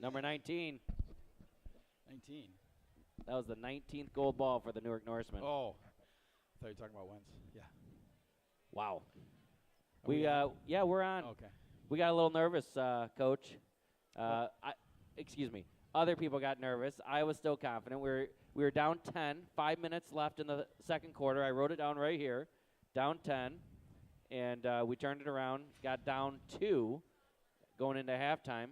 Number 19. 19. That was the 19th gold ball for the Newark Norsemen. Oh, I thought you were talking about wins. Yeah. Wow. Yeah, we're on. Okay. We got a little nervous, Coach. Excuse me. Other people got nervous. I was still confident. We were down 10. 5 minutes left in the second quarter. I wrote it down right here. Down 10, and we turned it around. Got down 2, going into halftime,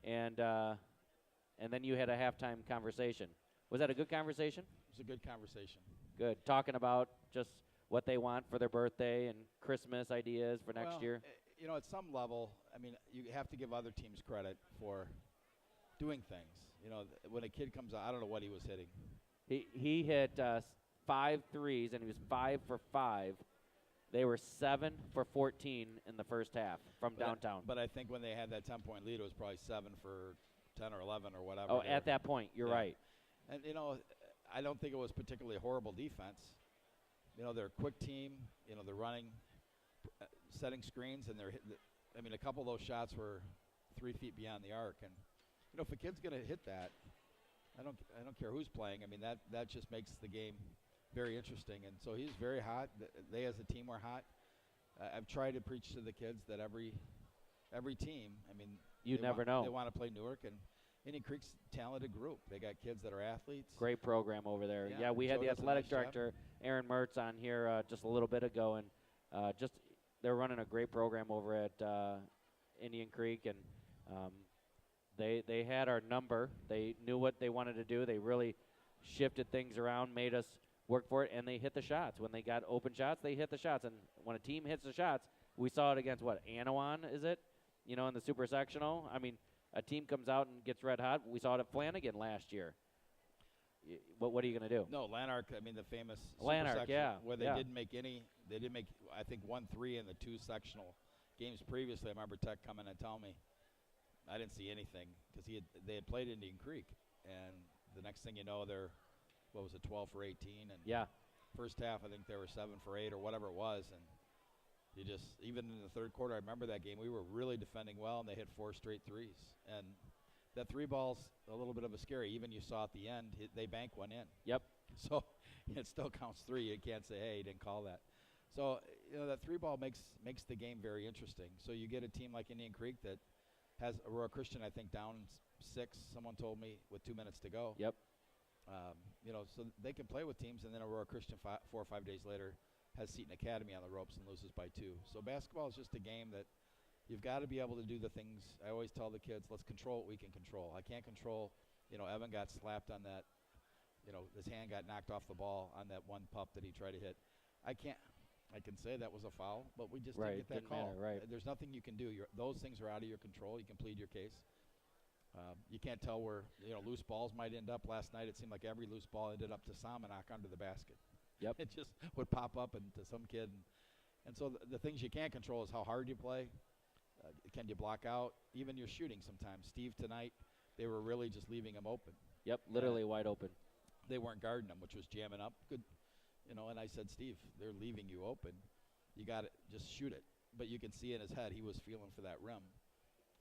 and then you had a halftime conversation. Was that a good conversation? It was a good conversation. Good. Talking about just what they want for their birthday and Christmas ideas for next year. At some level, I mean, you have to give other teams credit for doing things. When a kid comes out, I don't know what he was hitting. He hit 5 threes, and he was 5 for 5. They were 7 for 14 in the first half from downtown. But I think when they had that 10-point lead, it was probably 7 for 10 or 11 or whatever. Oh, at that point, you're right. And, I don't think it was particularly horrible defense. They're a quick team. They're running, setting screens, and a couple of those shots were 3 feet beyond the arc. And, if a kid's going to hit that, I don't care who's playing. I mean, that just makes the game very interesting. And so he's very hot. They as a team were hot. I've tried to preach to the kids that every team, you never know. They want to play Newark, and Indian Creek's a talented group. They got kids that are athletes. Great program over there. Yeah, we had the athletic director, Aaron Mertz, on here just a little bit ago, and they're running a great program over at Indian Creek, and they had our number. They knew what they wanted to do. They really shifted things around, made us work for it, and they hit the shots. When they got open shots, they hit the shots. And when a team hits the shots, we saw it against, Anawan, is it? In the super sectional. A team comes out and gets red hot. We saw it at Flanagan last year. What are you going to do? No, Lanark, the famous Lanark, super yeah. where they didn't make, I think, 1 3 in the 2 sectional games previously. I remember Tech coming and telling me, I didn't see anything because they had played Indian Creek. And the next thing you know, they're, 12 for 18? And first half, I think they were 7 for 8 or whatever it was. And you just, even in the third quarter, I remember that game, we were really defending well, and they hit 4 straight threes. And that 3 ball's a little bit of a scary. Even you saw at the end, they bank one in. Yep. So it still counts 3. You can't say, hey, you didn't call that. So, that 3 ball makes the game very interesting. So you get a team like Indian Creek that has Aurora Christian, I think, down 6, someone told me, with 2 minutes to go. Yep. So they can play with teams, and then Aurora Christian 4 or 5 days later has Seton Academy on the ropes and loses by 2. So basketball is just a game that you've got to be able to do the things. I always tell the kids, let's control what we can control. I can't control, Evan got slapped on that, his hand got knocked off the ball on that one pup that he tried to hit. I can say that was a foul, but we just didn't get that call. Matter, right. There's nothing you can do. Those things are out of your control. You can plead your case. You can't tell where, loose balls might end up. Last night it seemed like every loose ball ended up to Samanak under the basket. Yep. It just would pop up into some kid. And so the things you can't control is how hard you play. Can you block out? Even your shooting sometimes. Steve tonight, they were really just leaving him open. Yep, literally wide open. They weren't guarding him, which was jamming up. Good. And I said, Steve, they're leaving you open. You got to just shoot it. But you can see in his head he was feeling for that rim.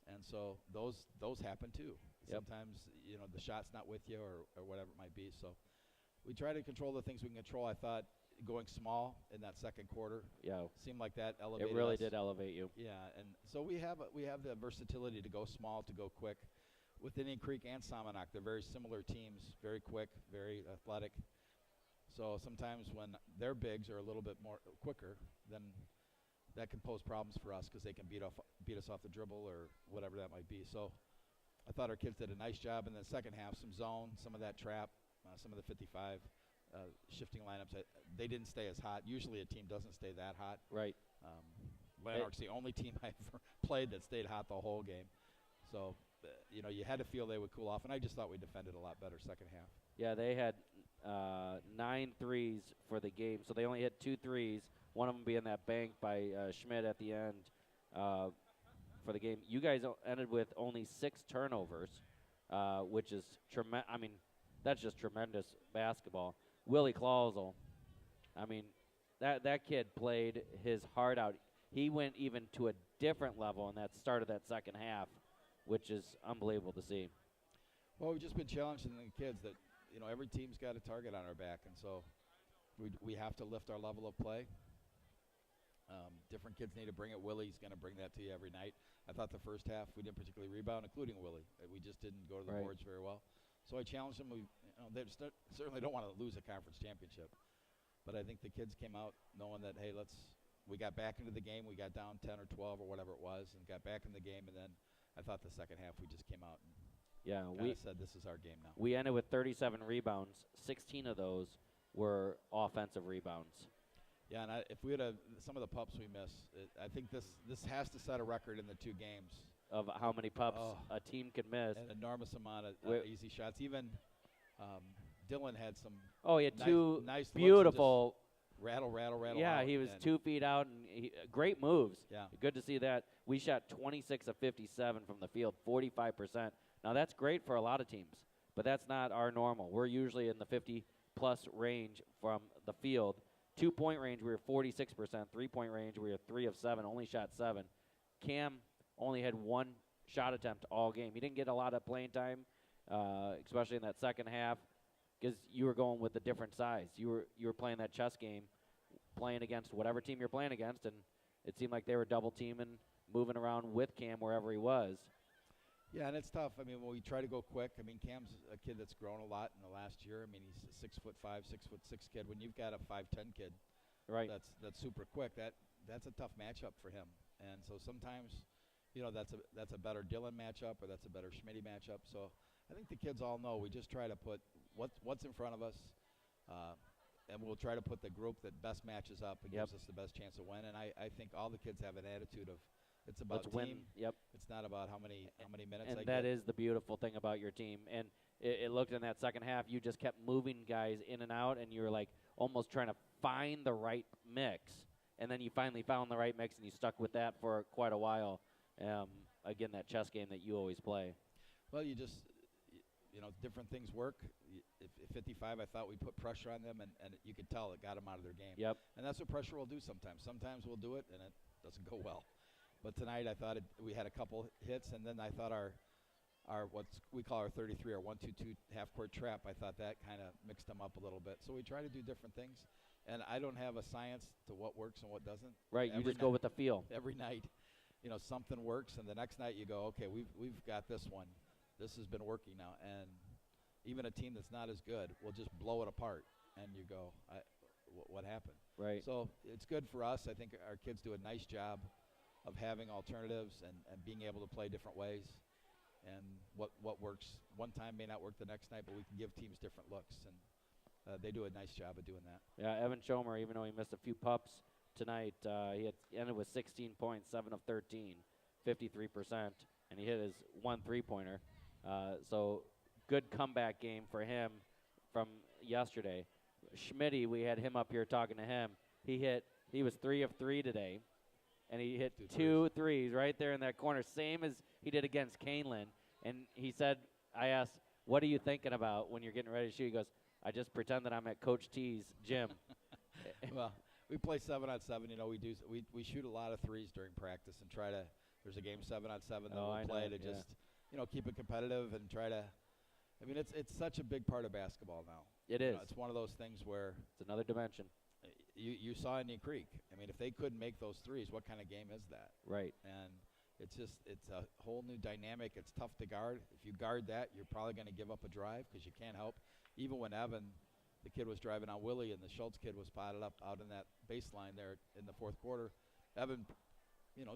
And so those happen too. Yep. Sometimes, the shot's not with you or whatever it might be. So we try to control the things we can control. I thought going small in that second quarter seemed like that elevated us. It really us. did elevate you. Yeah, and so we have the versatility to go small, to go quick. With Indian Creek and Samanak, they're very similar teams, very quick, very athletic. So sometimes when their bigs are a little bit more quicker, then that can pose problems for us because they can beat us off the dribble or whatever that might be. So I thought our kids did a nice job in the second half. Some zone, some of that trap, some of the 55 shifting lineups. They didn't stay as hot. Usually a team doesn't stay that hot. Right. Lanark's the only team I ever played that stayed hot the whole game. So, you had to feel they would cool off. And I just thought we defended a lot better second half. Yeah, they had 9 threes for the game. So they only hit 2 threes, one of them being that bank by Schmidt at the end for the game. You guys ended with only 6 turnovers, which is tremendous. That's just tremendous basketball. Willie Clausel, that kid played his heart out. He went even to a different level in that start of that second half. which is unbelievable to see. Well, we've just been challenging the kids that, every team's got a target on our back, and so we have to lift our level of play. Different kids need to bring it. Willie's going to bring that to you every night. I thought the first half we didn't particularly rebound, including Willie. We just didn't go to the boards very well. So I challenged them. They certainly don't want to lose a conference championship, but I think the kids came out knowing that, hey, we got back into the game. We got down 10 or 12 or whatever it was, and got back in the game. And then I thought the second half we just came out and we said this is our game now. We ended with 37 rebounds. 16 of those were offensive rebounds. Yeah, and if we had some of the pups we missed, I think this has to set a record in the 2 games of how many pups a team can miss. An enormous amount of easy shots. Even Dylan had some. Oh, he had two nice beautiful. Rattle. Yeah, out, he was 2 feet out and great moves. Yeah, good to see that. We shot 26 of 57 from the field, 45%. Now that's great for a lot of teams, but that's not our normal. We're usually in the 50-plus range from the field. 2-point range, we were 46%. 3-point range, we were 3 of 7, only shot 7. Cam only had 1 shot attempt all game. He didn't get a lot of playing time, especially in that second half, because you were going with a different size. You were playing that chess game, playing against whatever team you're playing against, and it seemed like they were double teaming, moving around with Cam wherever he was. Yeah, and it's tough. I mean, when we try to go quick, Cam's a kid that's grown a lot in the last year. He's a 6'5", 6'6" kid. When you've got a 5'10" kid, right, that's super quick. That's a tough matchup for him. And so sometimes, that's a better Dylan matchup or that's a better Schmitty matchup. So I think the kids all know we just try to put what's in front of us, and we'll try to put the group that best matches up and gives us the best chance to win. And I think all the kids have an attitude of it's about Let's team. Win. Yep. It's not about how many minutes. And that is the beautiful thing about your team. And it looked in that second half, you just kept moving guys in and out, and you were like almost trying to find the right mix. And then you finally found the right mix, and you stuck with that for quite a while. Again, that chess game that you always play. Well, you just, different things work. At 55, I thought we put pressure on them, and you could tell it got them out of their game. Yep. And that's what pressure will do sometimes. Sometimes we'll do it, and it doesn't go well. But tonight I thought we had a couple hits, and then I thought our what we call our 33 or 1-2-2 half-court trap, I thought that kind of mixed them up a little bit. So we try to do different things, and I don't have a science to what works and what doesn't. Right, you just go with the feel. Every night, something works, and the next night you go, okay, we've got this one. This has been working now, and even a team that's not as good will just blow it apart, and you go, what happened? Right. So it's good for us. I think our kids do a nice job of having alternatives and being able to play different ways, and what works one time may not work the next night, but we can give teams different looks, and they do a nice job of doing that. Yeah, Evan Schomer, even though he missed a few pups tonight, he ended with 16 points, 7 of 13, 53%, and he hit his 1 3-pointer. So good comeback game for him from yesterday. Schmitty, we had him up here talking to him. He was 3 of 3 today. And he hit 2 threes right there in that corner, same as he did against Canelan. And he said, I asked, what are you thinking about when you're getting ready to shoot? He goes, I just pretend that I'm at Coach T's gym. Well, we play 7-on-7. We shoot a lot of threes during practice and try to. There's a game 7-on-7 that we'll play to just keep it competitive and try to. It's such a big part of basketball now. It is. It's one of those things where it's another dimension. You saw Indian Creek. If they couldn't make those threes, what kind of game is that? Right. And it's a whole new dynamic. It's tough to guard. If you guard that, you're probably going to give up a drive because you can't help. Even when Evan, the kid, was driving on Willie and the Schultz kid was spotted up out in that baseline there in the fourth quarter, Evan,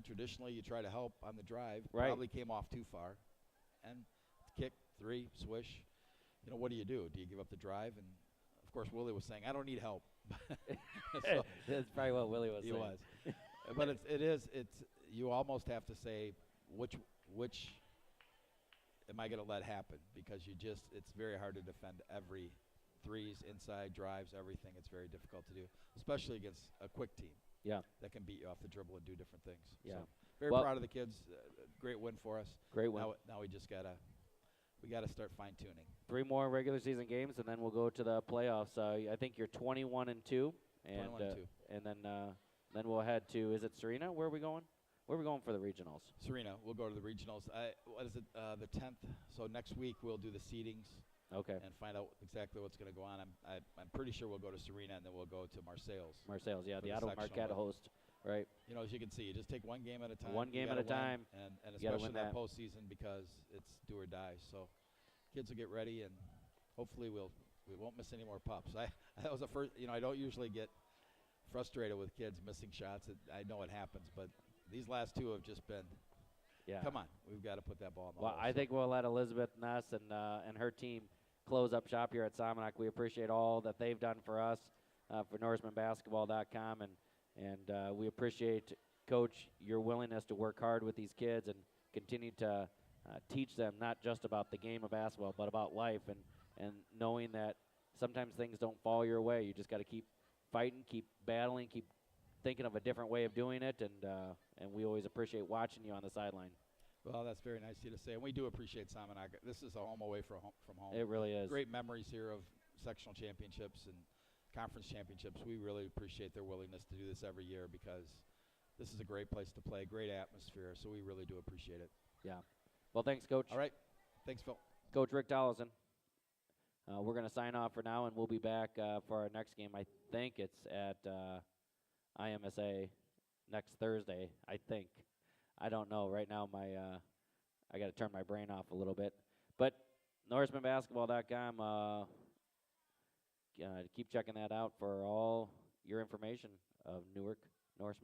traditionally you try to help on the drive. Right. Probably came off too far. And kick, 3, swish. What do? Do you give up the drive? And, of course, Willie was saying, I don't need help. So that's probably what Willie was saying. He was. But you almost have to say which am I going to let happen, because it's very hard to defend every threes, inside drives, everything. It's very difficult to do, especially against a quick team. Yeah. That can beat you off the dribble and do different things. Yeah. So very proud of the kids. Great win for us. Great win. Now we just gotta start fine tuning. 3 more regular season games, and then we'll go to the playoffs. I think you're 21-2, and 21-2. And then we'll head to, is it Serena? Where are we going? Where are we going for the regionals? Serena. We'll go to the regionals. What is it? The 10th. So next week we'll do the seedings. Okay. And find out exactly what's going to go on. I'm pretty sure we'll go to Serena and then we'll go to Marseilles. Marseilles, yeah, for the the Auto sectional, Marquette but- host, right? You know, as you can see, you just take one game at a time. One You game at gotta a time. win, and You gotta especially win that that. postseason because it's do or die. So kids will get ready, and hopefully we won't miss any more pups. That was the first. You know, I don't usually get frustrated with kids missing shots. I know it happens, but these last two have just been. Yeah. Come on, we've got to put that ball in the Well, hole. I So think we'll let Elizabeth Ness and her team close up shop here at Somonauk. We appreciate all that they've done for us, for NorsemanBasketball.com, and we appreciate, Coach, your willingness to work hard with these kids and continue to teach them not just about the game of basketball, but about life, and knowing that sometimes things don't fall your way. You just got to keep fighting, keep battling, keep thinking of a different way of doing it, and we always appreciate watching you on the sideline. Well, that's very nice of you to say, and we do appreciate Somonauk. This is a home away from home. It really is. Great memories here of sectional championships and conference championships. We really appreciate their willingness to do this every year because this is a great place to play, great atmosphere, so we really do appreciate it. Yeah. Well, thanks, Coach. All right. Thanks, Phil. Coach Rick Tollefson. We're going to sign off for now, and we'll be back for our next game. I think it's at IMSA next Thursday, I think. I don't know. Right now, I got to turn my brain off a little bit. But NorsemanBasketball.com, keep checking that out for all your information of Newark Norseman.